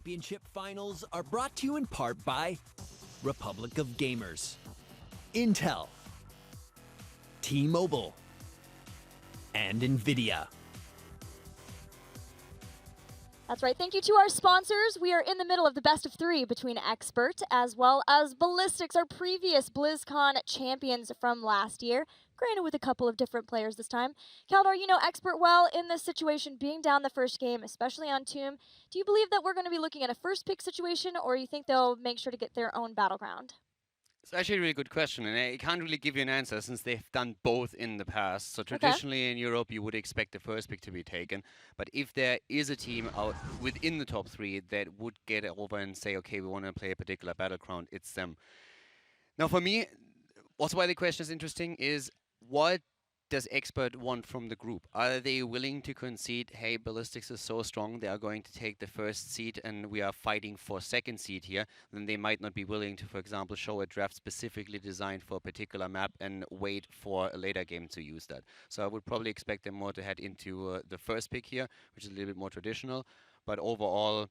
Championship finals are brought to you in part by Republic of Gamers, Intel, T-Mobile, and NVIDIA. That's right. Thank you to our sponsors. We are in the middle of the best of three between Expert as well as Ballistix, our previous BlizzCon champions from last year. Granted, with a couple of different players this time. Kaldar, you know Expert well in this situation, being down the first game, especially on Tomb. Do you believe that we're going to be looking at a first pick situation, or you think they'll make sure to get their own battleground? It's actually a really good question, and I can't really give you an answer since they've done both in the past. So traditionally in Europe, you would expect the first pick to be taken. But if there is a team out within the top three that would get over and say, okay, we want to play a particular battleground, it's them. Now, for me, also why the question is interesting is, what does Expert want from the group? Are they willing to concede, hey, Ballistix is so strong, they are going to take the first seed and we are fighting for second seed here? Then they might not be willing to, for example, show a draft specifically designed for a particular map and wait for a later game to use that. So I would probably expect them more to head into the first pick here, which is a little bit more traditional. But overall,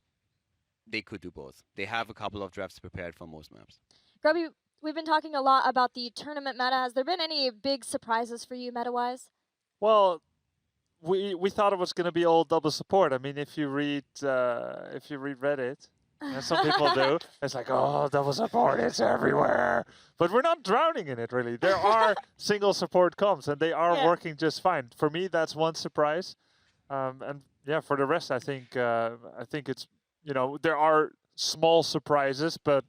they could do both. They have a couple of drafts prepared for most maps. Grubby, we've been talking a lot about the tournament meta. Has there been any big surprises for you meta-wise? Well, we thought it was going to be all double support. I mean, if you read Reddit, and some people do, it's like, oh, double support, it's everywhere. But we're not drowning in it, really. There are single support comps, and they are working just fine. For me, that's one surprise. And yeah, for the rest, I think it's, you know, there are small surprises, but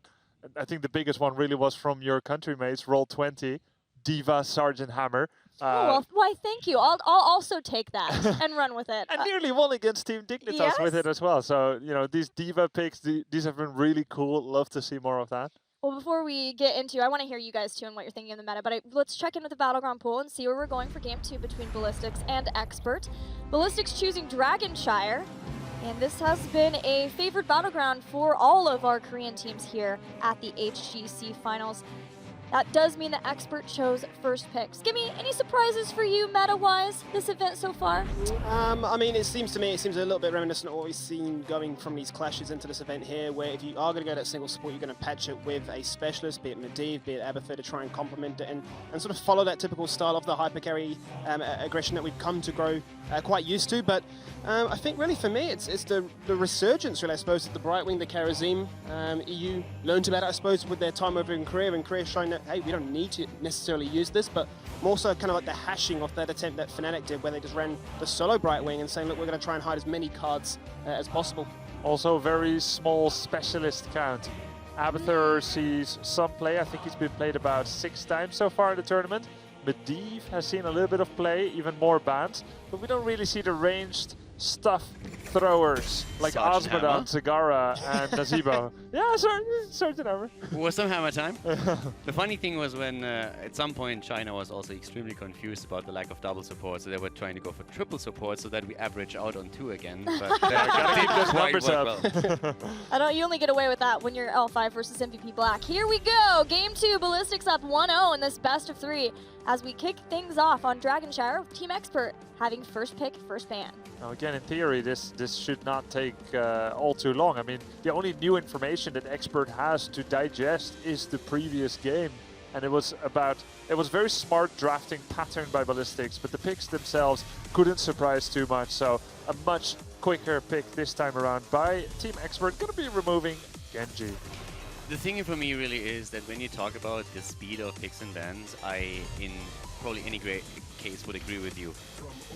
I think the biggest one really was from your countrymates, Roll20, Diva, Sergeant Hammer. Oh, well, why, thank you. I'll also take that and run with it. And nearly won against Team Dignitas with it as well. So, you know, these Diva picks, these have been really cool. Love to see more of that. Well, before we get into, I want to hear you guys too and what you're thinking of the meta, but let's check in with the Battleground pool and see where we're going for Game 2 between Ballistix and Expert. Ballistix choosing Dragonshire. And this has been a favored battleground for all of our Korean teams here at the HGC finals. That does mean that Expert chose first pick. Skimmy, any surprises for you meta-wise this event so far? I mean, it seems a little bit reminiscent of what we've seen going from these clashes into this event here, where if you are going to go that single support, you're going to patch it with a specialist, be it Medivh, be it Abathur, to try and complement it and sort of follow that typical style of the hyper-carry aggression that we've come to grow quite used to. But I think really for me, it's the resurgence, really, I suppose, of the Brightwing, the Karazim. EU learned about it, I suppose, with their time over in Korea, and Korea showing that, hey, we don't need to necessarily use this, but more so kind of like the hashing of that attempt that Fnatic did, where they just ran the solo Brightwing and saying, look, we're going to try and hide as many cards as possible. Also, very small specialist count. Abathur sees some play. I think he's been played about 6 times so far in the tournament. Medivh has seen a little bit of play, even more bans, but we don't really see the ranged stuff throwers like Osmodan, Zagara, and Nazeebo. Yeah, Sergeant Hammer. Was some hammer time. The funny thing was when at some point China was also extremely confused about the lack of double support, so they were trying to go for triple support so that we average out on 2 again. But gotta keep those numbers up. I know you only get away with that when you're L5 versus MVP Black. Here we go. Game 2, Ballistix up 1-0 in this best of 3 as we kick things off on Dragonshire with Team Expert having first pick, first ban. Now again, in theory, this should not take all too long. I mean, the only new information that Expert has to digest is the previous game. And it was very smart drafting pattern by Ballistix, but the picks themselves couldn't surprise too much. So a much quicker pick this time around by Team Expert, gonna be removing Genji. The thing for me really is that when you talk about the speed of picks and bans, I, in probably any great case, would agree with you.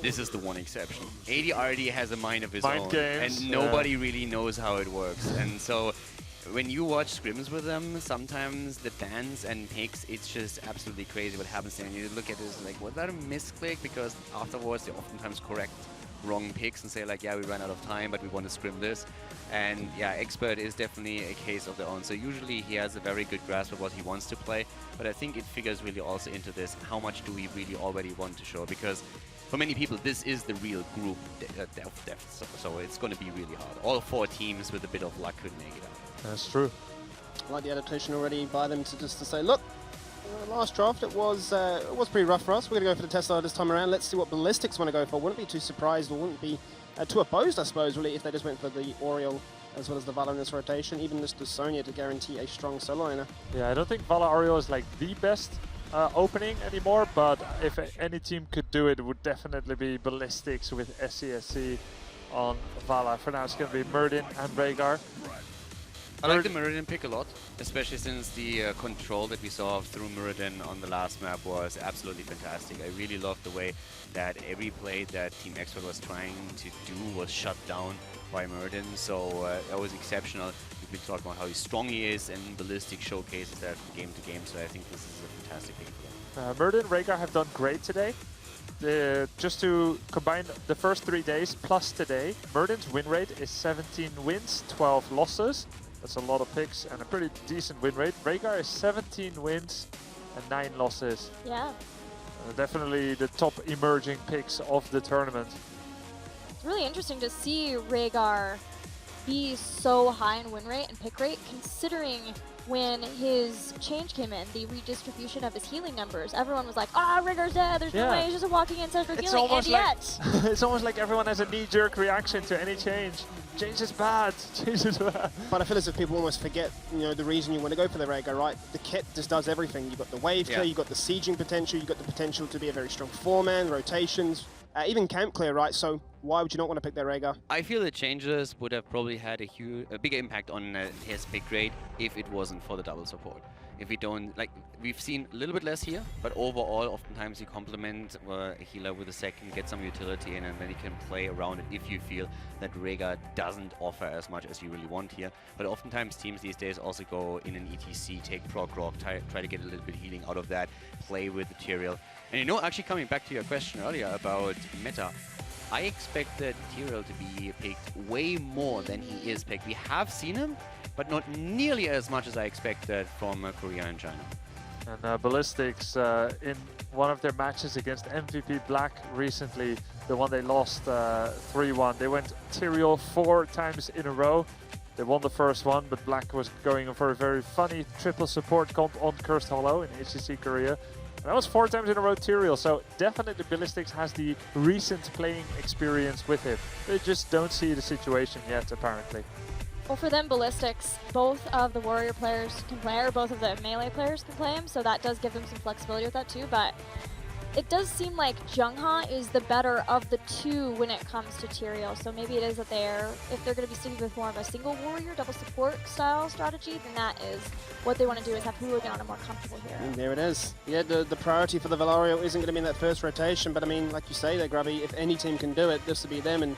This is the one exception. ADRD has a mind of his own, games, and nobody really knows how it works. And so when you watch scrims with them, sometimes the bans and picks, it's just absolutely crazy what happens there. And you look at this like, was that a misclick? Because afterwards they oftentimes correct wrong picks and say like, yeah, we ran out of time, but we want to scrim this. And yeah, Expert is definitely a case of their own. So usually he has a very good grasp of what he wants to play, but I think it figures really also into this, how much do we really already want to show? Because for many people, this is the real group depth, so it's going to be really hard. All 4 teams with a bit of luck could make it out. That's true. I like the adaptation already by them to say, look, last draft it was pretty rough for us. We're going to go for the Tesla this time around. Let's see what Ballistix want to go for. Wouldn't be too surprised or wouldn't be too opposed, I suppose, really, if they just went for the Oriole as well as the Vala in this rotation, even just the Sonya to guarantee a strong solo laner. Yeah, I don't think Vala Ariel is like the best opening anymore, but if any team could do it, it would definitely be Ballistix with SCSC on Vala. For now, it's going to be Murden and Rhaegar. I like the Meridian pick a lot, especially since the control that we saw through Meridian on the last map was absolutely fantastic. I really loved the way that every play that Team Expert was trying to do was shut down by Meridian, so that was exceptional. We've been talking about how strong he is, and Ballistix showcases that from game to game, so I think this is a fantastic pick for them. Murden and Rhaegar have done great today. Just to combine the first 3 days plus today, Murden's win rate is 17 wins, 12 losses. That's a lot of picks and a pretty decent win rate. Rhaegar is 17 wins and 9 losses. Yeah. Definitely the top emerging picks of the tournament. It's really interesting to see Rhaegar be so high in win rate and pick rate, considering when his change came in, the redistribution of his healing numbers. Everyone was like, ah, Rhaegar's dead, there's no way, he's just a walking ancestral healing, and yet... it's almost like everyone has a knee-jerk reaction to any change. Change is bad, change is bad. But I feel as if people almost forget, you know, the reason you want to go for the Rhaegar, right? The kit just does everything. You've got the wave clear, you've got the sieging potential, you've got the potential to be a very strong four-man, rotations, even camp clear, right? So why would you not want to pick that Rhaegar? I feel the changes would have probably had a bigger impact on his pick rate if it wasn't for the double support. If we don't, like, we've seen a little bit less here, but overall, oftentimes you complement a healer with a second, get some utility in, and then you can play around it if you feel that Rhaegar doesn't offer as much as you really want here. But oftentimes teams these days also go in an ETC, take proc rock, try to get a little bit healing out of that, play with the Tyrael. And you know, actually coming back to your question earlier about meta, I expected Tyrael to be picked way more than he is picked. We have seen him, but not nearly as much as I expected from Korea and China. And Ballistix, in one of their matches against MVP Black recently, the one they lost 3-1, they went Tyrael 4 times in a row. They won the first one, but Black was going for a very funny triple support comp on Cursed Hollow in HGC Korea. And that was 4 times in a row Tyrael, so definitely Ballistix has the recent playing experience with it. They just don't see the situation yet, apparently. Well, for them, Ballistix, both of the warrior players can play, or both of the melee players can play him, so that does give them some flexibility with that too, but it does seem like Jungha is the better of the two when it comes to Tyrael, so maybe it is that if they're going to be sticking with more of a single warrior, double support style strategy, then that is what they want to do, is have Hooligan on a more comfortable hero. And there it is. Yeah, the priority for the Valariel isn't going to be in that first rotation, but I mean, like you say there, Grubby, if any team can do it, this would be them, and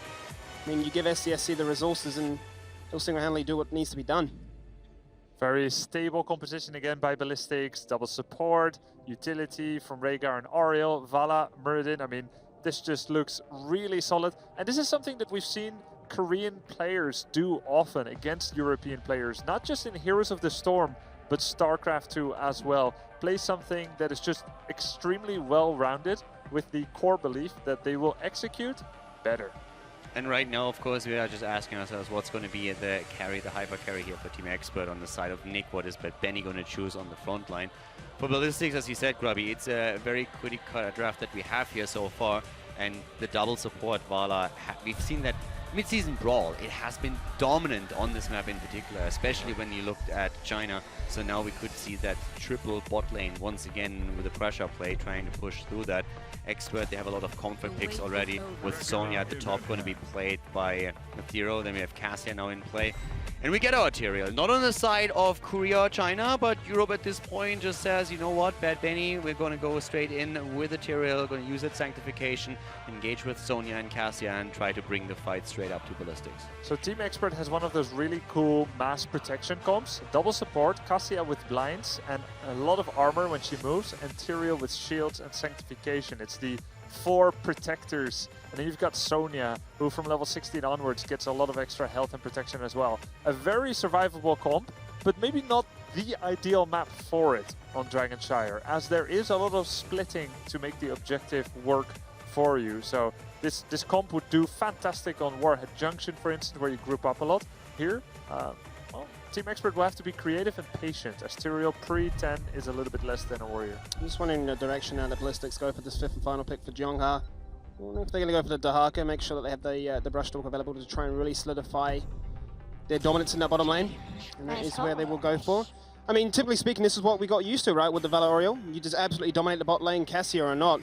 I mean, you give SCSC the resources and he'll single-handedly do what needs to be done. Very stable composition again by Ballistix, double support, utility from Rhaegar and Ariel, Vala, Murden. I mean, this just looks really solid. And this is something that we've seen Korean players do often against European players, not just in Heroes of the Storm, but StarCraft 2 as well. Play something that is just extremely well-rounded with the core belief that they will execute better. And right now, of course, we are just asking ourselves what's going to be the carry, the hyper carry here for Team Expert on the side of Nick. What is Benny going to choose on the front line? For Ballistix, as you said, Grubby, it's a very critical draft that we have here so far. And the double support Vala, we've seen that mid-season brawl. It has been dominant on this map in particular, especially when you looked at China. So now we could see that triple bot lane once again with a pressure play, trying to push through that. Expert, they have a lot of comfort picks already, with Sonya at the top going to be played by Zero. Then we have Cassia now in play. And we get our Tyrael, not on the side of Korea or China, but Europe at this point just says, you know what, Bad Benny, we're going to go straight in with the Tyrael, going to use that sanctification, engage with Sonya and Cassia, and try to bring the fight straight up to Ballistix. So Team Expert has one of those really cool mass protection comps, double support, Cassia with blinds, and a lot of armor when she moves, and Tyrael with shields and sanctification. It's the 4 protectors, and then you've got Sonya, who from level 16 onwards gets a lot of extra health and protection as well. A very survivable comp, but maybe not the ideal map for it on Dragonshire, as there is a lot of splitting to make the objective work for you. So this comp would do fantastic on Warhead Junction, for instance, where you group up a lot. Here, well, Team Expert will have to be creative and patient, as Tyrael pre-10 is a little bit less than a warrior. I'm just wondering the direction now that Ballistix go for this 5th and final pick for Jungha. I wonder if they're going to go for the Dahaka, make sure that they have the brush talk available to try and really solidify their dominance in that bottom lane, and that Nice is where call. they will go for. I mean, typically speaking, this is what we got used to, right, with the Valorial. You just absolutely dominate the bot lane, Cassia or not.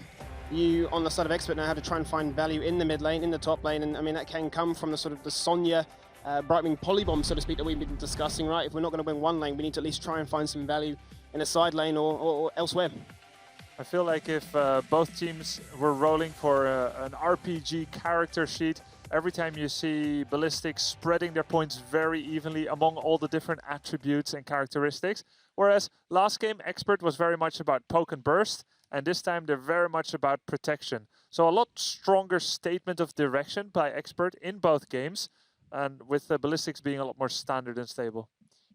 You, on the side of Expert, now have to try and find value in the mid lane, in the top lane, and I mean, that can come from the sort of the Sonya, Brightwing polybomb, so to speak, that we've been discussing, right? If we're not going to win one lane, we need to at least try and find some value in a side lane or elsewhere. I feel like if both teams were rolling for an RPG character sheet, every time you see Ballistix spreading their points very evenly among all the different attributes and characteristics, whereas last game Expert was very much about poke and burst, and this time they're very much about protection. So a lot stronger statement of direction by Expert in both games, and with the Ballistix being a lot more standard and stable.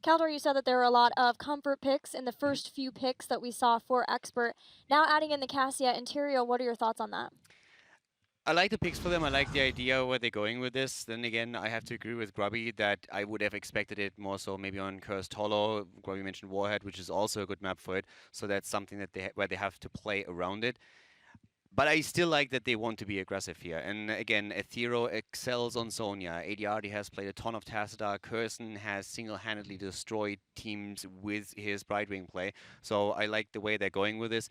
Caldor, you said that there were a lot of comfort picks in the first few picks that we saw for Expert. Now adding in the Cassia Interior, what are your thoughts on that? I like the picks for them. I like the idea where they're going with this. Then again, I have to agree with Grubby that I would have expected it more so maybe on Cursed Hollow. Grubby mentioned Warhead, which is also a good map for it. So that's something that where they have to play around it. But I still like that they want to be aggressive here. And again, Ethereal excels on Sonya. ADRD has played a ton of Tassadar. Curson has single-handedly destroyed teams with his Brightwing play. So I like the way they're going with this.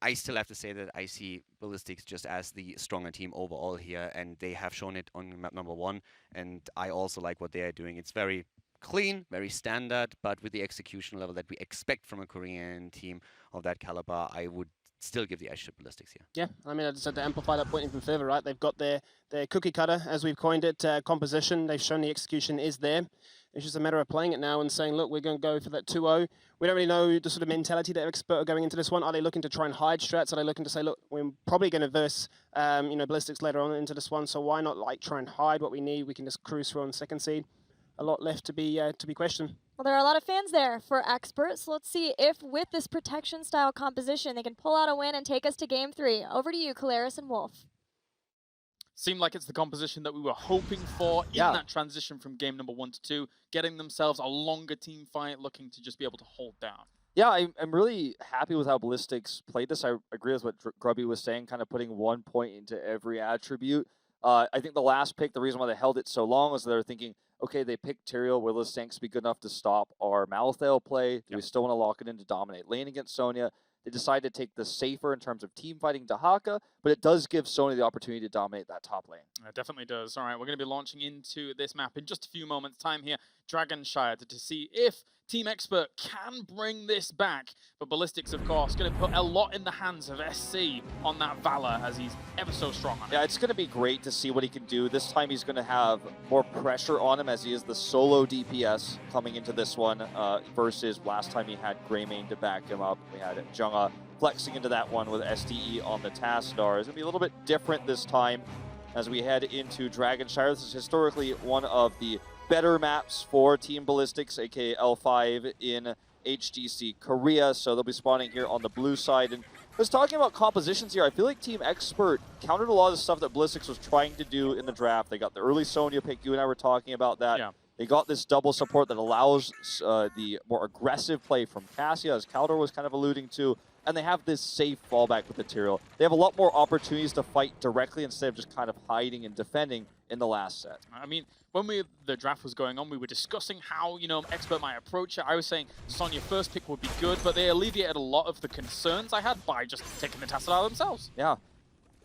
I still have to say that I see Ballistix just as the stronger team overall here, and they have shown it on map number 1. And I also like what they are doing. It's very clean, very standard, but with the execution level that we expect from a Korean team of that caliber, I would still give the edge to Ballistix here. Yeah, I mean, I just had to amplify that point even further, right? They've got their cookie cutter, as we've coined it, composition. They've shown the execution is there. It's just a matter of playing it now and saying, look, we're going to go for that 2-0. We don't really know the sort of mentality that Expert are going into this one. Are they looking to try and hide strats? Are they looking to say, look, we're probably going to verse, Ballistix later on into this one, so why not like try and hide what we need? We can just cruise through on second seed. A lot left to be questioned. Well, there are a lot of fans there for Expert, so let's see if with this protection style composition they can pull out a win and take us to game 3. Over to you, Caleris and Wolf. Seemed like it's the composition that we were hoping for in that transition from game number 1 to 2, getting themselves a longer team fight, looking to just be able to hold down. Yeah, I'm really happy with how Ballistix played this. I agree with what Grubby was saying, kind of putting 1 point into every attribute. I think the last pick, the reason why they held it so long was they were thinking, okay, they picked Tyrael. Will this tanks be good enough to stop our Malthael play? Do we still want to lock it in to dominate lane against Sonya? They decided to take the safer in terms of team fighting Dahaka, but it does give Sonya the opportunity to dominate that top lane. It definitely does. All right, we're going to be launching into this map in just a few moments' time here. Dragonshire to see if Team Expert can bring this back. But Ballistix, of course, going to put a lot in the hands of SC on that Valor as he's ever so strong on it. Yeah, it's going to be great to see what he can do. This time he's going to have more pressure on him as he is the solo DPS coming into this one versus last time he had Greymane to back him up. We had Junga flexing into that one with SDE on the Tassadar. It's going to be a little bit different this time as we head into Dragonshire. This is historically one of the better maps for Team Ballistix, aka L5 in HGC Korea, so they'll be spawning here on the blue side. And I was talking about compositions here. I feel like Team Expert countered a lot of the stuff that Ballistix was trying to do in the draft. They got the early Sonya pick. You and I were talking about that. Yeah. They got this double support that allows the more aggressive play from Cassia, as Caldor was kind of alluding to, and they have this safe fallback with the Tyrael. They have a lot more opportunities to fight directly instead of just kind of hiding and defending in the last set. I mean, when the draft was going on, we were discussing how, Expert might approach it. I was saying Sonya first pick would be good, but they alleviated a lot of the concerns I had by just taking the Tassadar themselves. Yeah.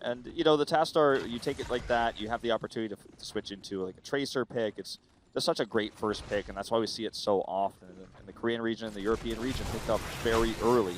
And, the Tassadar, you take it like that, you have the opportunity to switch into like a Tracer pick. It's just such a great first pick, and that's why we see it so often in the Korean region and the European region picked up very early.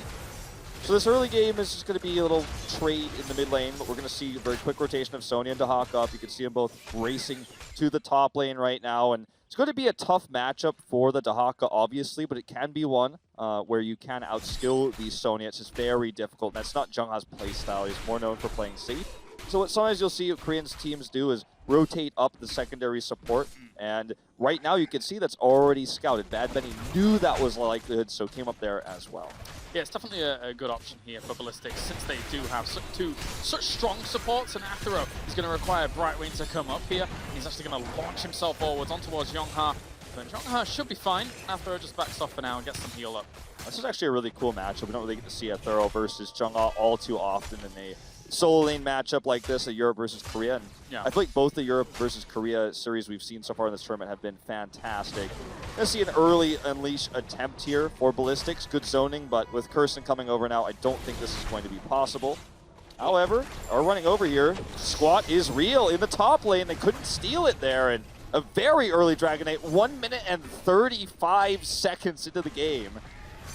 So this early game is just going to be a little trade in the mid lane, but we're going to see a very quick rotation of Sonya and Dahaka up. You can see them both racing to the top lane right now, and it's going to be a tough matchup for the Dahaka, obviously, but it can be one where you can outskill the Sonya. It's just very difficult. That's not Jungha's playstyle. He's more known for playing safe. So what sometimes you'll see Korean teams do is rotate up the secondary support, and right now you can see that's already scouted. Bad Benny knew that was the likelihood, so came up there as well. Yeah, it's definitely a good option here for Ballistix since they do have two such strong supports, and Athero is going to require Brightwing to come up here. He's actually going to launch himself forwards on towards Yongha. But Yongha should be fine. Athero just backs off for now and gets some heal up. This is actually a really cool matchup. We don't really get to see Athero versus Jungha all too often in a solo lane matchup like this, a Europe versus Korea. And Yeah. I feel like both the Europe versus Korea series we've seen so far in this tournament have been fantastic. Gonna see an early Unleash attempt here for Ballistix. Good zoning, but with Kirsten coming over now, I don't think this is going to be possible. However, are running over here. Squat is real in the top lane. They couldn't steal it there, and a very early Dragonite, 1 minute and 35 seconds into the game.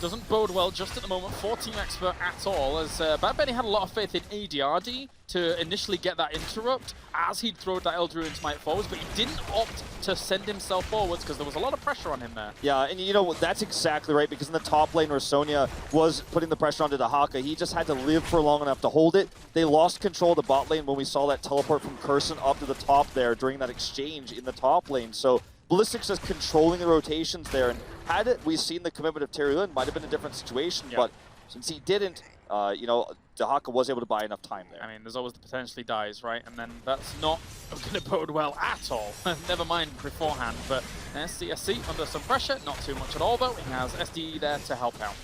Doesn't bode well just at the moment for Team Expert at all, as Bad Benny had a lot of faith in ADRD to initially get that interrupt as he'd thrown that Eldraine Smite forwards, but he didn't opt to send himself forwards because there was a lot of pressure on him there. Yeah, and you know, that's exactly right, because in the top lane where Sonya was putting the pressure onto Dahaka, he just had to live for long enough to hold it. They lost control of the bot lane when we saw that teleport from Curson up to the top there during that exchange in the top lane. So Ballistix is controlling the rotations there, and had we seen the commitment of Terry Lin, might have been a different situation, but since he didn't, you know, Dahaka was able to buy enough time there. I mean, there's always the potentially dies, right? And then that's not going to bode well at all. Never mind beforehand, but SC under some pressure, not too much at all though. He has SD there to help out.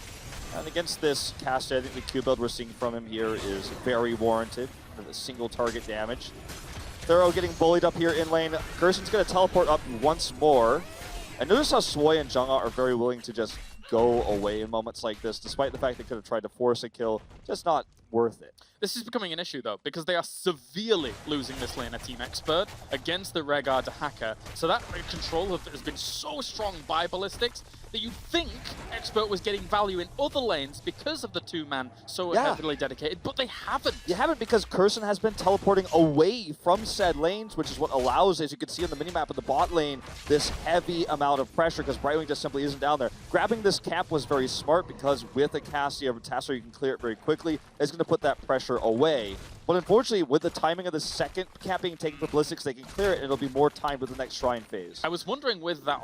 And against this caster, I think the Q build we're seeing from him here is very warranted for the single target damage. Thorough getting bullied up here in lane. Gerson's going to teleport up once more. And notice how Swoi and Jungha are very willing to just go away in moments like this, despite the fact they could have tried to force a kill. Just not worth it. This is becoming an issue, though, because they are severely losing this lane at Team Expert against the Rehgar Dahaka. So that control has been so strong by Ballistix that you'd think Expert was getting value in other lanes because of the two-man so heavily dedicated, but they haven't. You haven't, because Curson has been teleporting away from said lanes, which is what allows, as you can see on the minimap of the bot lane, this heavy amount of pressure, because Brightwing just simply isn't down there. Grabbing this cap was very smart, because with a Cassia or Tasser, you can clear it very quickly. It's going to put that pressure away. But unfortunately, with the timing of the second cap being taken for Ballistix, they can clear it, and it'll be more time with the next Shrine phase. I was wondering with that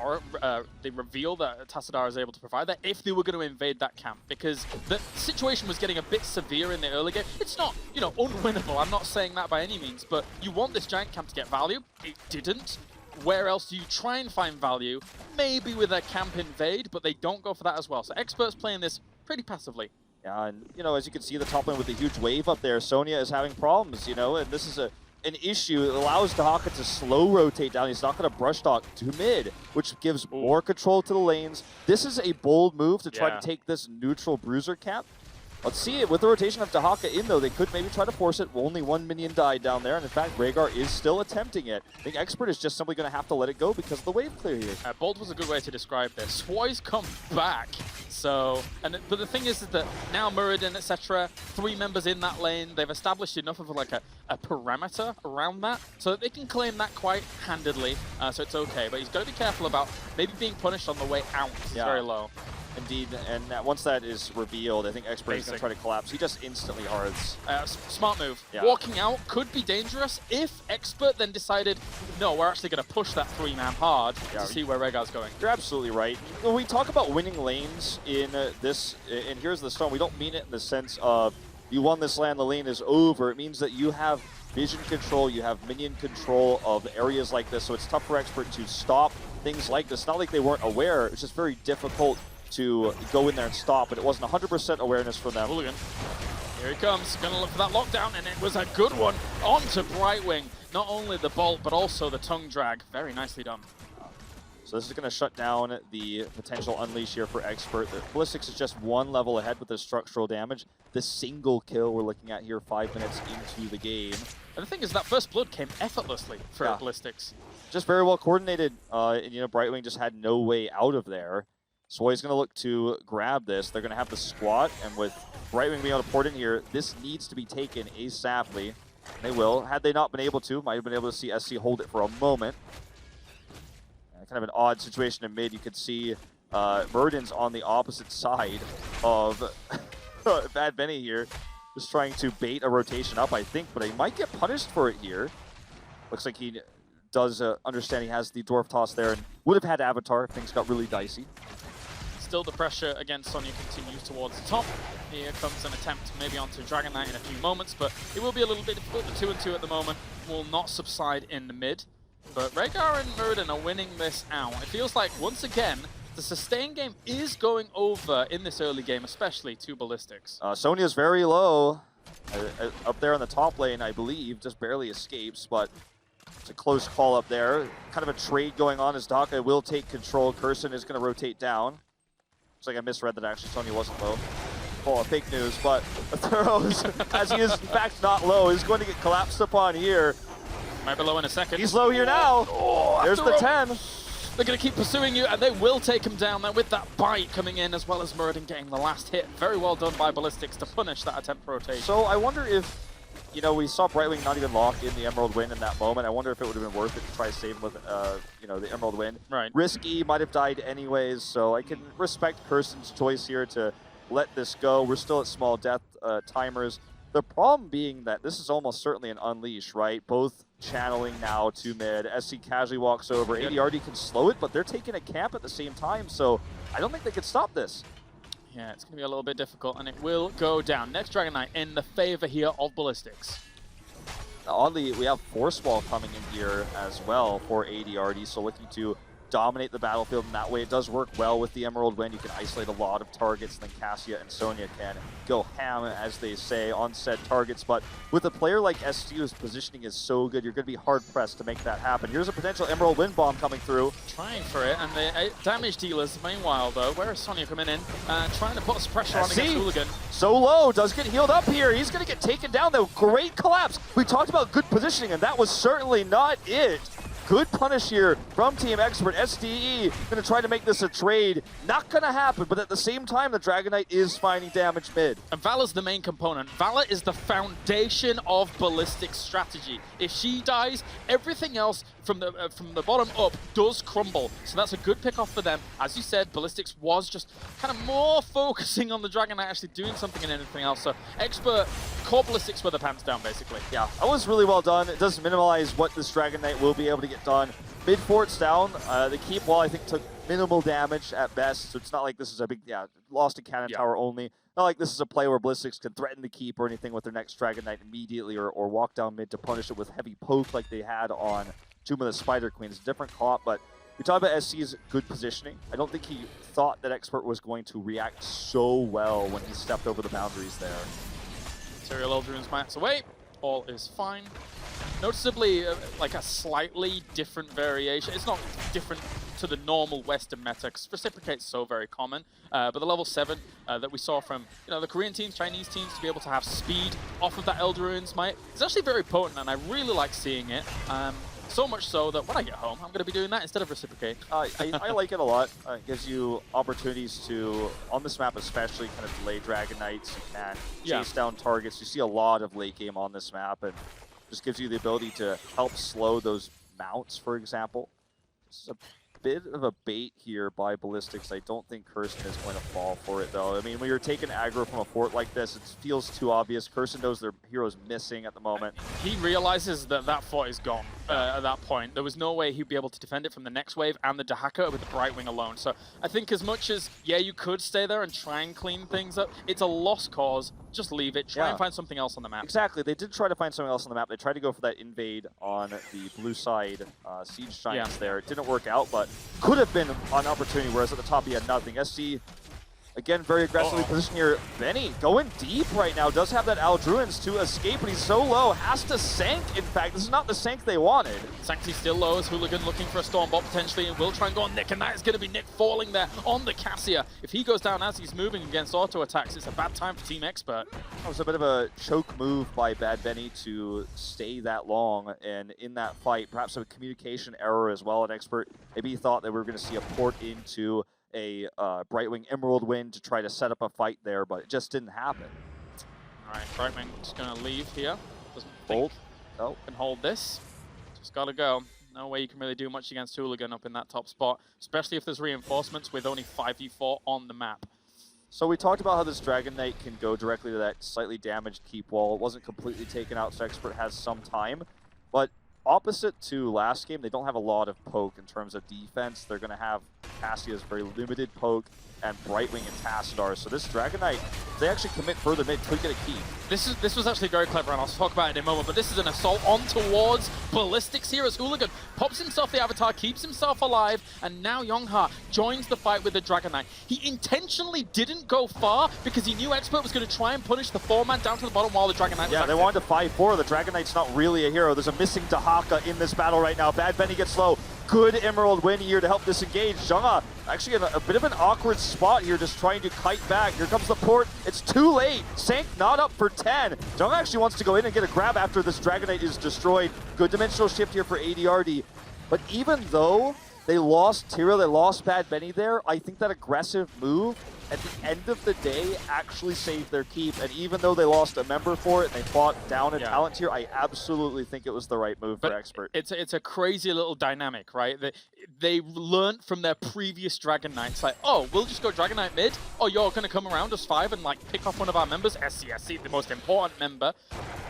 the reveal that Tassadar is able to provide that, if they were going to invade that camp, because the situation was getting a bit severe in the early game. It's not, you know, unwinnable. I'm not saying that by any means, but you want this giant camp to get value. It didn't. Where else do you try and find value? Maybe with a camp invade, but they don't go for that as well. So Expert's playing this pretty passively. Yeah, and, you know, as you can see the top lane with the huge wave up there, Sonya is having problems, you know, and this is an issue. It allows Dahaka to slow rotate down. He's not going to brush talk to mid, which gives more control to the lanes. This is a bold move to try to take this neutral bruiser cap. Let's see it. With the rotation of Dahaka in, though, they could maybe try to force it. Only one minion died down there, and in fact, Rehgar is still attempting it. I think Expert is just simply going to have to let it go because of the wave clear here. Bold was a good way to describe this. Swoi's come back, so... But the thing is that now Muradin, etc., 3 members in that lane, they've established enough of like a parameter around that so that they can claim that quite handedly, so it's okay. But he's got to be careful about maybe being punished on the way out. It's very low. Indeed, and once that is revealed, I think Expert is going to try to collapse. He just instantly hearts. Smart move. Walking out could be dangerous if Expert then decided, no, we're actually going to push that 3-man hard to see where Rehgar's going. You're absolutely right. When we talk about winning lanes in this, in Heroes of the Storm, we don't mean it in the sense of you won this lane, the lane is over. It means that you have vision control, you have minion control of areas like this, so it's tough for Expert to stop things like this. Not like they weren't aware, it's just very difficult to go in there and stop, but it wasn't 100% awareness from them. Hooligan. Here he comes, gonna look for that lockdown, and it was a good one onto Brightwing. Not only the bolt, but also the tongue drag. Very nicely done. So this is going to shut down the potential unleash here for Expert. The Ballistix is just 1 level ahead with the structural damage. The single kill we're looking at here 5 minutes into the game. And the thing is that first blood came effortlessly for Ballistix. Just very well coordinated, and you know, Brightwing just had no way out of there. Swoi's going to look to grab this. They're going to have the squat, and with Brightwing being able to port in here, this needs to be taken ASAPly. They will. Had they not been able to, might have been able to see SC hold it for a moment. Kind of an odd situation in mid. You could see Muradin's on the opposite side of Bad Benny here, just trying to bait a rotation up, I think, but he might get punished for it here. Looks like he does understand he has the Dwarf Toss there and would have had Avatar if things got really dicey. Still the pressure against Sonya continues towards the top. Here comes an attempt maybe onto Dragon Knight in a few moments, but it will be a little bit difficult. The 2-2 at the moment will not subside in the mid. But Rehgar and Muradin are winning this out. It feels like, once again, the sustain game is going over in this early game, especially to Ballistix. Sonya's very low. Up there on the top lane, I believe, just barely escapes, but it's a close call up there. Kind of a trade going on as Daka will take control. Kirsten is going to rotate down. Looks like I misread that actually Sonya wasn't low. Oh, fake news, but Thuros, as he is in fact not low, is going to get collapsed upon here. Might be low in a second. He's low here now. Oh, there's the 10. They're going to keep pursuing you, and they will take him down there with that bite coming in, as well as Muradin getting the last hit. Very well done by Ballistix to punish that attempt rotation. So I wonder if, you know, we saw Brightwing not even lock in the Emerald Wind in that moment. I wonder if it would have been worth it to try to save him with, you know, the Emerald Wind. Right. Risky, might have died anyways, so I can respect Kirsten's choice here to let this go. We're still at small death timers. The problem being that this is almost certainly an unleash, right? Both channeling now to mid. SC casually walks over. ADRD can slow it, but they're taking a camp at the same time, so I don't think they can stop this. Yeah, it's going to be a little bit difficult, and it will go down. Next Dragon Knight in the favor here of Ballistix. Oddly, we have Force Wall coming in here as well for ADRD, so looking to dominate the battlefield in that way. It does work well with the Emerald Wind. You can isolate a lot of targets, and then Cassia and Sonya can go ham, as they say, on said targets. But with a player like SC whose positioning is so good, you're going to be hard-pressed to make that happen. Here's a potential Emerald Wind bomb coming through. Trying for it, and the damage dealers, meanwhile, though, where is Sonya coming in? Trying to put some pressure on against Hooligan. So low, does get healed up here. He's going to get taken down, though. Great collapse. We talked about good positioning, and that was certainly not it. Good punish here from Team Expert. SDE going to try to make this a trade. Not going to happen, but at the same time, the Dragon Knight is finding damage mid. And Valor's the main component. Valor is the foundation of Ballistic's strategy. If she dies, everything else from the bottom up does crumble. So that's a good pick-off for them. As you said, Ballistix was just kind of more focusing on the Dragon Knight actually doing something and anything else. So Expert caught Ballistix with their pants down, basically. Yeah, that was really well done. It does minimize what this Dragon Knight will be able to get done. Mid fort's down. The keep wall, I think, took minimal damage at best, so it's not like this is a big, lost to Cannon Tower only. Not like this is a play where Ballistix can threaten the keep or anything with their next Dragon Knight immediately, or walk down mid to punish it with heavy poke like they had on Tomb of the Spider Queen. It's a different comp, but we talked about SC's good positioning. I don't think he thought that Expert was going to react so well when he stepped over the boundaries there. Material Eldrune's mats away. All is fine. Noticeably, like a slightly different variation. It's not different to the normal Western meta, because Reciprocate's so very common. But the level 7 that we saw from the Korean teams, Chinese teams, to be able to have speed off of that Eldrarune's might is actually very potent, and I really like seeing it. So much so that when I get home, I'm going to be doing that instead of Reciprocate. I like it a lot. It gives you opportunities to, on this map especially, kind of delay Dragon Knights. You can chase down targets. You see a lot of late game on this map, and just gives you the ability to help slow those mounts, for example. This is a bit of a bait here by Ballistix. I don't think Kirsten is going to fall for it, though. I mean, when you're taking aggro from a fort like this, it feels too obvious. Kirsten knows their hero's missing at the moment. He realizes that that fort is gone at that point. There was no way he'd be able to defend it from the next wave and the Dahaka with the Brightwing alone. So I think as much as, you could stay there and try and clean things up, it's a lost cause. Just leave it. Try and find something else on the map. Exactly. They did try to find something else on the map. They tried to go for that invade on the blue side Siege Giants there. It didn't work out, but could have been an opportunity, whereas at the top he had nothing. SC, again, very aggressively positioned here. Benny going deep right now. Does have that Aldruins to escape, but he's so low. Has to sank, in fact. This is not the sank they wanted. Sanctity still low as Hooligan looking for a Stormbot potentially, and will try and go on Nick, and that is going to be Nick falling there on the Cassia. If he goes down as he's moving against auto attacks, it's a bad time for Team Expert. That was a bit of a choke move by Bad Benny to stay that long, and in that fight, perhaps a communication error as well. An Expert, maybe he thought that we were going to see a port into a Brightwing Emerald Wind to try to set up a fight there, but it just didn't happen. All right, Brightwing just going to leave here. Doesn't Bolt. think can hold this. Just got to go. No way you can really do much against Hooligan up in that top spot, especially if there's reinforcements with only 5v4 on the map. So we talked about how this Dragon Knight can go directly to that slightly damaged keep wall. It wasn't completely taken out, so Expert has some time. But opposite to last game, they don't have a lot of poke in terms of defense. They're going to have Cassie has very limited poke, and Brightwing and Tassadar. So this Dragon Knight, if they actually commit further mid, could get a key. This was actually very clever, and I'll talk about it in a moment, but this is an assault on towards Ballistix here as Hooligan pops himself the avatar, keeps himself alive, and now Yongha joins the fight with the Dragon Knight. He intentionally didn't go far because he knew Expert was going to try and punish the 4-man down to the bottom while the Dragon Knight was Yeah, active. they wanted to 5-4. The Dragon Knight's not really a hero. There's a missing Dahaka in this battle right now. Bad Benny gets low. Good Emerald win here to help disengage. Zhenghe actually in a bit of an awkward spot here, just trying to kite back. Here comes the port. It's too late. Sank not up for 10. Zhenghe actually wants to go in and get a grab after this Dragon Knight is destroyed. Good dimensional shift here for ADRD. But even though they lost Tyrael, they lost Bad Benny there, I think that aggressive move at the end of the day actually saved their keep. And even though they lost a member for it and they fought down a talent tier, I absolutely think it was the right move for Expert. It's a crazy little dynamic, right? They learned from their previous Dragon Knights, like, oh, we'll just go Dragon Knight mid. Oh, you're going to come around us 5 and like pick off one of our members, SCSC, the most important member.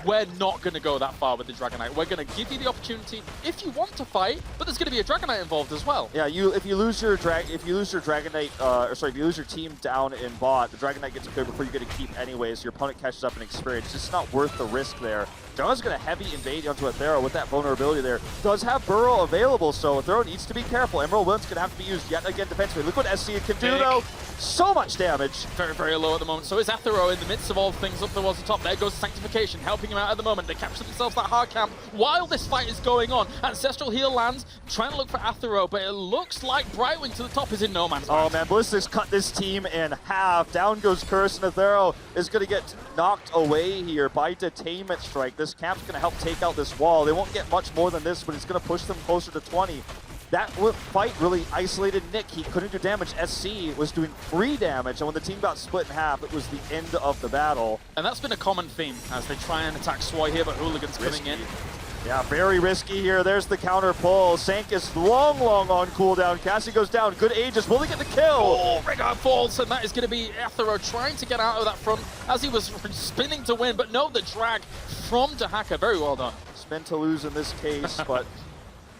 We're not going to go that far with the Dragon Knight. We're going to give you the opportunity if you want to fight, but there's going to be a Dragon Knight involved as well. Yeah, if you lose your Dragon Knight, if you lose your team down in bot, the Dragon Knight gets clear before you get a keep anyways. Your opponent catches up in experience. It's just not worth the risk there. Zhenghe's going to heavy invade onto Athero with that vulnerability there. Does have Burrow available, so Athero needs to be careful. Emerald Will's going to have to be used yet again defensively. Look what SC can do, though. So much damage. Very, very low at the moment. So is Athero in the midst of all things up towards the top. There goes Sanctification, helping him out at the moment. They capture themselves that hard camp while this fight is going on. Ancestral Heal lands, trying to look for Athero, but it looks like Brightwing to the top is in no man's land. Oh man, Ballistix cut this team in half. Down goes Curse, and Athero is going to get knocked away here by Detainment Strike. This camp's going to help take out this wall. They won't get much more than this, but it's going to push them closer to 20. That fight really isolated Nick. He couldn't do damage. SC was doing free damage, and when the team got split in half, it was the end of the battle. And that's been a common theme as they try and attack Swoy here, but Hooligan's coming in. Yeah, very risky here. There's the counter pull. Sank is long on cooldown. Cassie goes down. Good Aegis. Will they get the kill? Oh, Rigard falls, and that is going to be Athero trying to get out of that front as he was spinning to win, but no, the drag from Dahaka. Very well done. Spin to lose in this case, but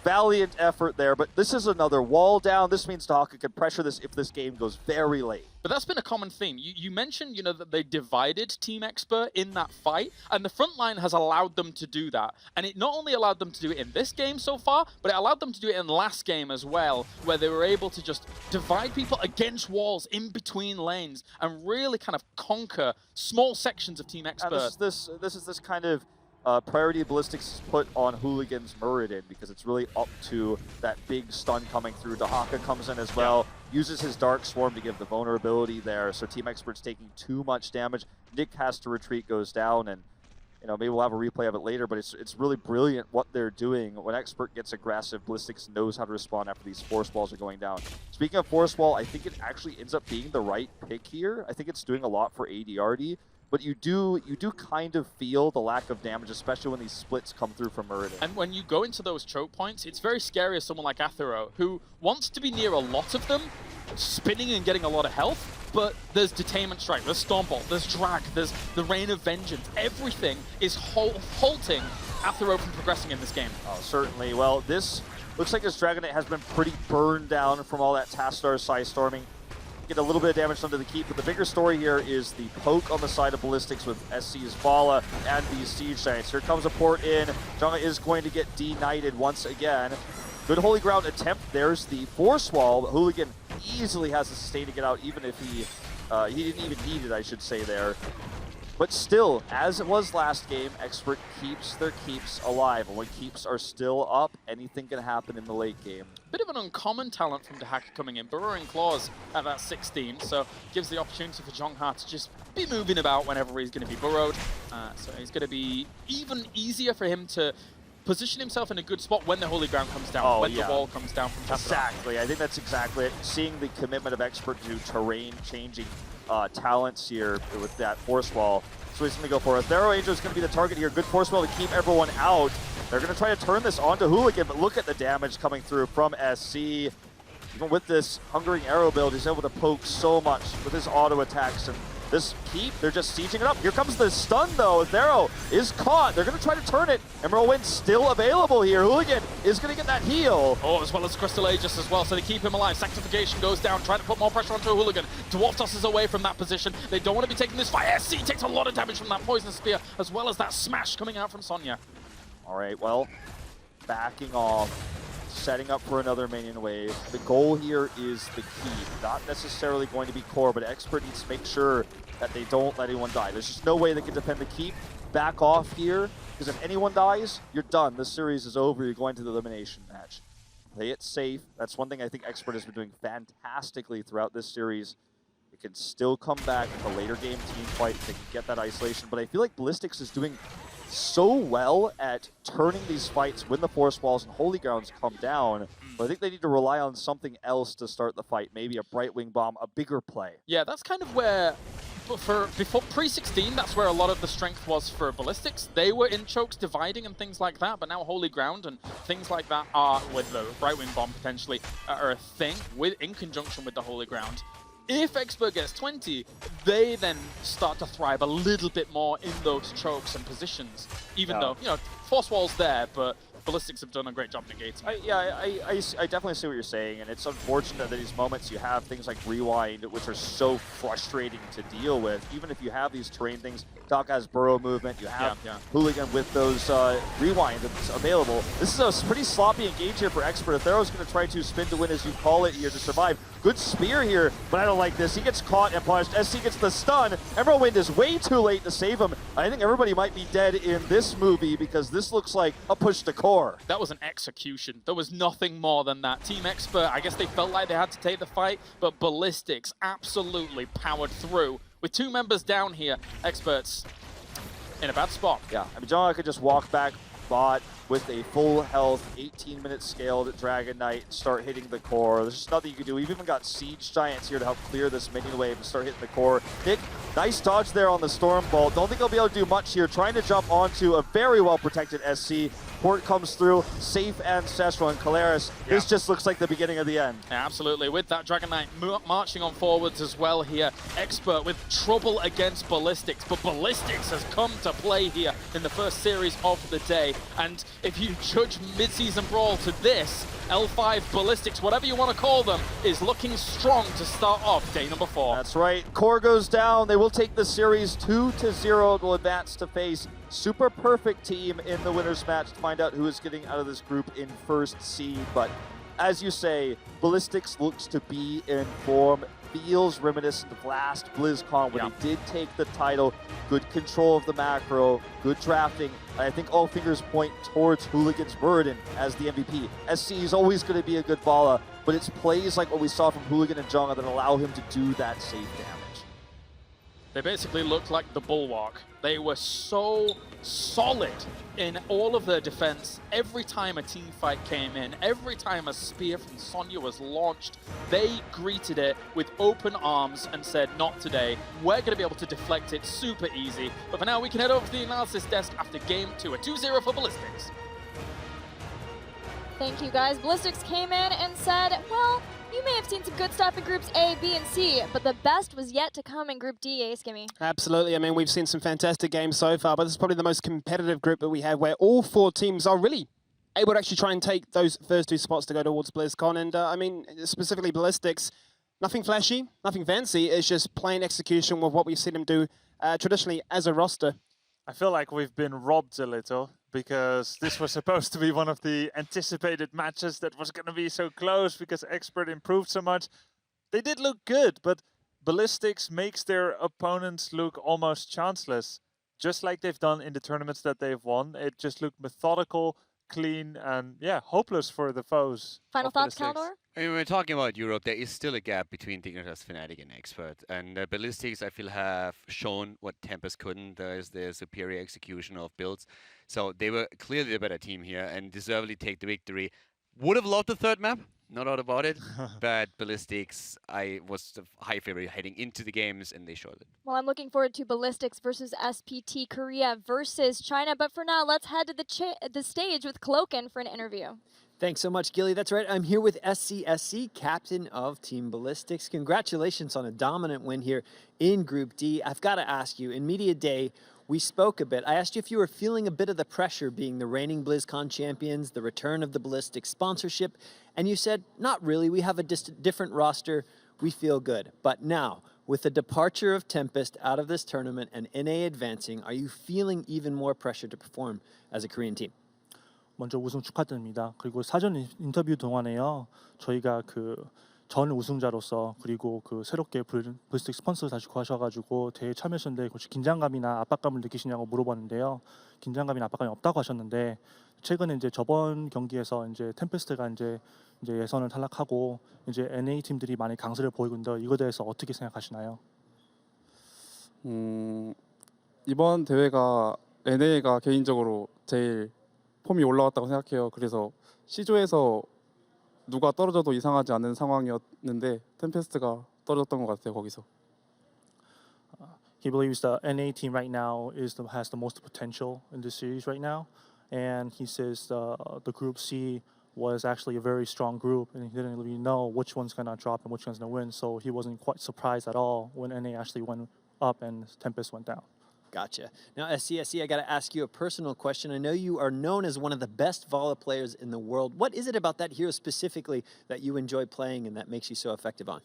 valiant effort there. But this is another wall down. This means Dahaka can pressure this if this game goes very late. But that's been a common theme. You mentioned, that they divided Team Expert in that fight, and the front line has allowed them to do that. And it not only allowed them to do it in this game so far, but it allowed them to do it in the last game as well, where they were able to just divide people against walls in between lanes and really kind of conquer small sections of Team Expert. And this is this kind of priority Ballistix is put on Hooligan's Muradin because it's really up to that big stun coming through. Dahaka comes in as well, uses his Dark Swarm to give the vulnerability there, so Team Expert's taking too much damage. Nick has to retreat, goes down, and maybe we'll have a replay of it later, but it's really brilliant what they're doing. When Expert gets aggressive, Ballistix knows how to respond after these force walls are going down. Speaking of force wall, I think it actually ends up being the right pick here. I think it's doing a lot for ADRD. But you do kind of feel the lack of damage, especially when these splits come through from Muradin. And when you go into those choke points, it's very scary as someone like Athero, who wants to be near a lot of them, spinning and getting a lot of health, but there's Detainment Strike, there's Stompbolt, there's Drag, there's the Rain of Vengeance. Everything is halting Athero from progressing in this game. Oh, certainly. Well, this looks like this Dragon Knight has been pretty burned down from all that Tassadar Psy Storming. Get a little bit of damage under the keep, but the bigger story here is the poke on the side of Ballistix with SC's Vala and these Siege Knights. Here comes a port in. Zhenghe is going to get de-knighted once again. Good Holy Ground attempt. There's the Force Wall, but Hooligan easily has the sustain to get out, even if he didn't even need it, I should say there. But still, as it was last game, Expert keeps their keeps alive. And when keeps are still up, anything can happen in the late game. Bit of an uncommon talent from Dahaka coming in. Burrowing Claws at that 16, so gives the opportunity for Zhenghe to just be moving about whenever he's going to be burrowed. So it's going to be even easier for him to position himself in a good spot when the Holy Ground comes down, when the wall comes down from Tassadar. Exactly, I think that's exactly it. Seeing the commitment of Expert to terrain-changing talents here with that Force Wall. So he's going to go for it. Athero Angel is going to be the target here. Good Force Wall to keep everyone out. They're going to try to turn this onto Hooligan, but look at the damage coming through from SC. Even with this Hungering Arrow build, he's able to poke so much with his auto attacks. And this keep, they're just sieging it up. Here comes the stun, though. Athero is caught. They're going to try to turn it. Emerald Wind's still available here. Hooligan is going to get that heal. Oh, as well as Crystal Aegis as well, so they keep him alive. Sanctification goes down, trying to put more pressure onto a Hooligan. Dwarf tosses away from that position. They don't want to be taking this fight. SC takes a lot of damage from that Poison Spear, as well as that smash coming out from Sonya. All right, well, backing off, setting up for another minion wave. The goal here is the key. Not necessarily going to be core, but Expert needs to make sure that they don't let anyone die. There's just no way they can defend the keep. Back off here, because if anyone dies, you're done. The series is over. You're going to the elimination match. Play it safe. That's one thing I think Expert has been doing fantastically throughout this series. It can still come back with a later game team fight. They can get that isolation, but I feel like Ballistix is doing so well at turning these fights when the force walls and holy grounds come down. But I think they need to rely on something else to start the fight. Maybe a bright wing bomb, a bigger play. Yeah, that's kind of where, before pre-16, that's where a lot of the strength was for Ballistix. They were in chokes dividing and things like that, but now holy ground and things like that are, with the bright wing bomb potentially, are a thing in conjunction with the holy ground. If Expert gets 20, they then start to thrive a little bit more in those chokes and positions, even though, you know, force wall's there, but Ballistix have done a great job negating. I definitely see what you're saying, and it's unfortunate that these moments you have things like Rewind, which are so frustrating to deal with. Even if you have these terrain things, Doc has burrow movement, you have Hooligan with those Rewind that's available. This is a pretty sloppy engage here for Expert. Thero's going to try to spin to win, as you call it here, to survive. Good spear here, but I don't like this. He gets caught and punished. SC gets the stun. Emerald Wind is way too late to save him. I think everybody might be dead in this movie because this looks like a push to core. That was an execution. There was nothing more than that. Team Expert, I guess they felt like they had to take the fight, but Ballistix absolutely powered through. With 2 members down here, Experts in a bad spot. Yeah, I mean, John could just walk back bot with a full health, 18-minute scaled Dragon Knight and start hitting the core. There's just nothing you can do. We've even got Siege Giants here to help clear this minion wave and start hitting the core. Nick, nice dodge there on the Storm Bolt. Don't think he'll be able to do much here. Trying to jump onto a very well-protected SC. Port comes through, safe Ancestral, and Caleris. This just looks like the beginning of the end. Yeah, absolutely. With that Dragon Knight marching on forwards as well here. Expert with trouble against Ballistix, but Ballistix has come to play here in the first series of the day. And if you judge mid-season brawl to this, L5 Ballistix, whatever you want to call them, is looking strong to start off day number 4. That's right. Core goes down. They will take the series 2-0. Will advance to face Super Perfect team in the winners match to find out who is getting out of this group in first seed. But as you say, Ballistix looks to be in form. Feels reminiscent of last BlizzCon when he did take the title. Good control of the macro, good drafting. I think all fingers point towards Hooligan's Burden as the MVP. SC is always going to be a good baller, but it's plays like what we saw from Hooligan and Jonga that allow him to do that safe damage. They basically looked like the Bulwark. They were so solid in all of their defense. Every time a team fight came in, every time a spear from Sonya was launched, they greeted it with open arms and said, not today. We're going to be able to deflect it super easy. But for now, we can head over to the analysis desk after game 2, a 2-0 for Ballistix. Thank you, guys. Ballistix came in and said, well, you may have seen some good stuff in groups A, B, and C, but the best was yet to come in Group D, eh, Skimmy? Absolutely. I mean, we've seen some fantastic games so far, but this is probably the most competitive group that we have, where all 4 teams are really able to actually try and take those first 2 spots to go towards BlizzCon. And, I mean, specifically Ballistix, nothing flashy, nothing fancy. It's just plain execution with what we've seen them do traditionally as a roster. I feel like we've been robbed a little, because this was supposed to be one of the anticipated matches that was going to be so close because Expert improved so much. They did look good, but Ballistix makes their opponents look almost chanceless, just like they've done in the tournaments that they've won. It just looked methodical, clean, and yeah, hopeless for the foes. Final thoughts, Caldor? I mean, when we're talking about Europe, there is still a gap between Dignitas, Fnatic, and Expert. And Ballistix, I feel, have shown what Tempest couldn't. There's the superior execution of builds. So they were clearly the better team here and deservedly take the victory. Would have loved the third map, no doubt about it. But Ballistix, I was the high favorite heading into the games, and they showed it. Well, I'm looking forward to Ballistix versus SPT Korea versus China. But for now, let's head to the stage with Cloaken for an interview. Thanks so much, Gilly. That's right. I'm here with SCSC, captain of Team Ballistix. Congratulations on a dominant win here in Group D. I've got to ask you, in Media Day, we spoke a bit. I asked you if you were feeling a bit of the pressure being the reigning BlizzCon champions, the return of the Ballistix sponsorship, and you said, not really, we have a different roster, we feel good. But now, with the departure of Tempest out of this tournament and NA advancing, are you feeling even more pressure to perform as a Korean team? 먼저 우승 축하드립니다. 그리고 사전 인터뷰 동안에요. 저희가 전 우승자로서 그리고 새롭게 블리스틱 스폰서 다시 구하셔가지고 대회 참여하셨는데 혹시 긴장감이나 압박감을 느끼시냐고 물어봤는데요. 긴장감이나 압박감이 없다고 하셨는데 최근에 이제 저번 경기에서 이제 템페스트가 이제 예선을 탈락하고 이제 NA 팀들이 많이 강세를 보이고 있는데 이거에 대해서 어떻게 생각하시나요? 이번 대회가 NA가 개인적으로 제일 폼이 올라왔다고 생각해요. 그래서 C조에서 누가 떨어져도 이상하지 않은 상황이었는데 템페스트가 떨어졌던 것 같아요. 거기서. He believes the NA team right now has the most potential in the series right now, and he says the Group C was actually a very strong group, and he didn't really know which one's gonna drop and which one's gonna win. So he wasn't quite surprised at all when NA actually went up and Tempest went down. Gotcha. Now, SCSE, I got to ask you a personal question. I know you are known as one of the best Vola players in the world. What is it about that hero specifically that you enjoy playing and that makes you so effective on?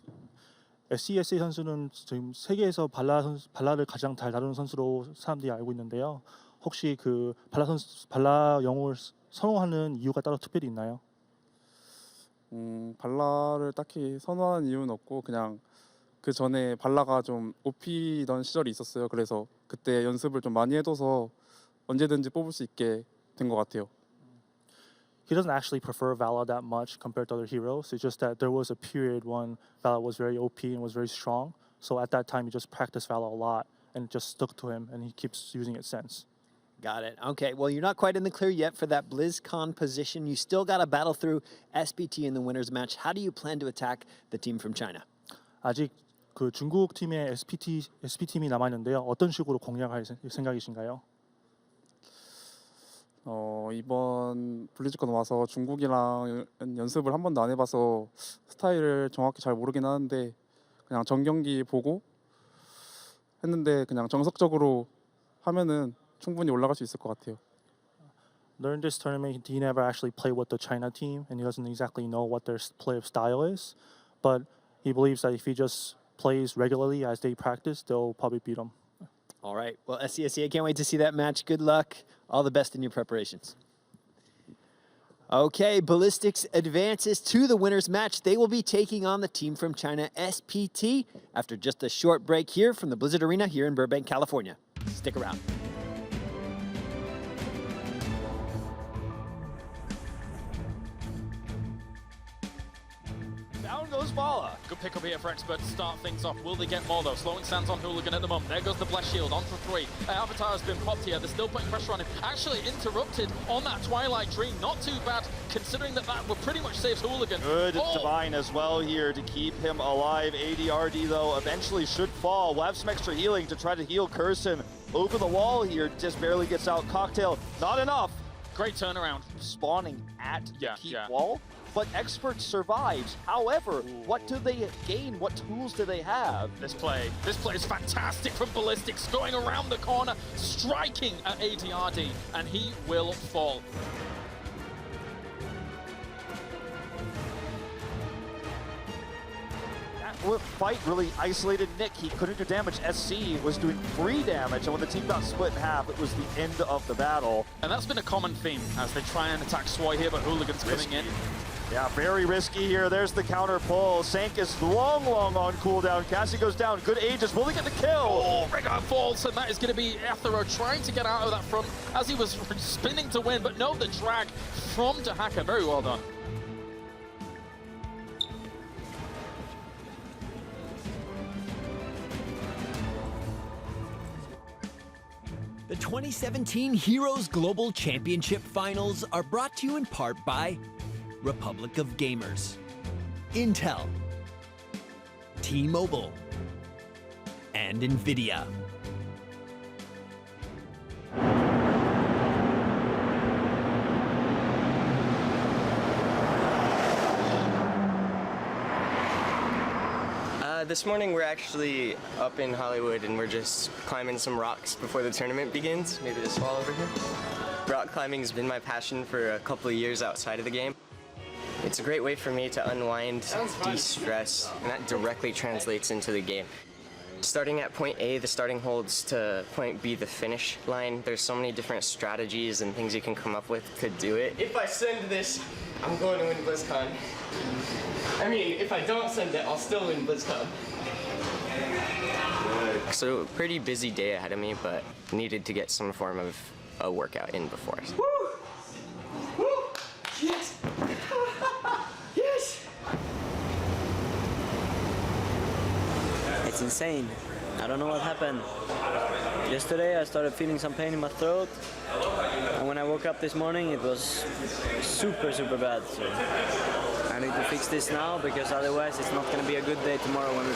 SCSA 선수는 지금 세계에서 발라를 가장 잘 다루는 선수로 사람들이 알고 있는데요. 혹시 발라 영웅을 선호하는 이유가 따로 특별히 있나요? 발라를 딱히 선호하는 이유는 없고 그냥 그 전에 발라가 좀 OP던 시절이 있었어요. 그래서 그때 연습을 좀 많이 해둬서 언제든지 뽑을 수 있게 된 것 같아요. He doesn't actually prefer Vala that much compared to other heroes. It's just that there was a period when Vala was very OP and was very strong. So at that time, he just practiced Vala a lot and it just stuck to him and he keeps using it since. Got it. Okay, well, you're not quite in the clear yet for that BlizzCon position. You still got to battle through SPT in the winner's match. How do you plan to attack the team from China? 아직 중국 팀의 SP팀이 남아 있는데요. 어떤 식으로 공략할 생각이신가요? 이번 블리즈컨 와서 중국이랑 연습을 한 번도 안 해봐서 스타일을 정확히 잘 모르긴 하는데 그냥 전경기 보고 했는데 그냥 정석적으로 하면은 충분히 올라갈 수 있을 것 같아요. During this tournament, he never actually played with the China team, and he doesn't exactly know what their play of style is. But he believes that if he just plays regularly as they practice, they'll probably beat him. All right. Well, SCSE, I can't wait to see that match. Good luck. All the best in your preparations. Okay, Ballistix advances to the winner's match. They will be taking on the team from China, SPT, after just a short break here from the Blizzard Arena here in Burbank, California. Stick around. Down goes Vala. Good pick up here for Expert to start things off. Will they get more though? Slowing stands on Hooligan at the moment. There goes the Blessed Shield on for 3. Avatar has been popped here. They're still putting pressure on him. Actually interrupted on that Twilight Dream. Not too bad considering that will pretty much saves Hooligan. Good Divine as well here to keep him alive. ADRD though eventually should fall. We'll have some extra healing to try to heal Curson. Over the wall here, just barely gets out. Cocktail, not enough. Great turnaround. Spawning at the keep wall. But Expert survives. However, what do they gain? What tools do they have? This play is fantastic from Ballistix, going around the corner, striking at ADRD, and he will fall. That fight really isolated Nick. He couldn't do damage. SC was doing free damage, and when the team got split in half, it was the end of the battle. And that's been a common theme as they try and attack Swoy here, but Hooligan's coming in. Yeah, very risky here. There's the counter pull. Sank is long on cooldown. Cassie goes down. Good Aegis. Will they get the kill? Oh, Rigger falls, and that is going to be Athero trying to get out of that front as he was spinning to win, but no, the drag from Dahaka. Very well done. The 2017 Heroes Global Championship Finals are brought to you in part by Republic of Gamers, Intel, T-Mobile, and NVIDIA. This morning we're actually up in Hollywood and we're just climbing some rocks before the tournament begins. Maybe this wall over here. Rock climbing's been my passion for a couple of years outside of the game. It's a great way for me to unwind, de-stress, and that directly translates into the game. Starting at point A, the starting holds, to point B, the finish line, there's so many different strategies and things you can come up with to do it. If I send this, I'm going to win BlizzCon. I mean, if I don't send it, I'll still win BlizzCon. So, pretty busy day ahead of me, but needed to get some form of a workout in before. Woo! Woo! Yes! Yes! It's insane. I don't know what happened. Yesterday I started feeling some pain in my throat, and when I woke up this morning it was super bad. So I need to fix this now, because otherwise it's not going to be a good day tomorrow when we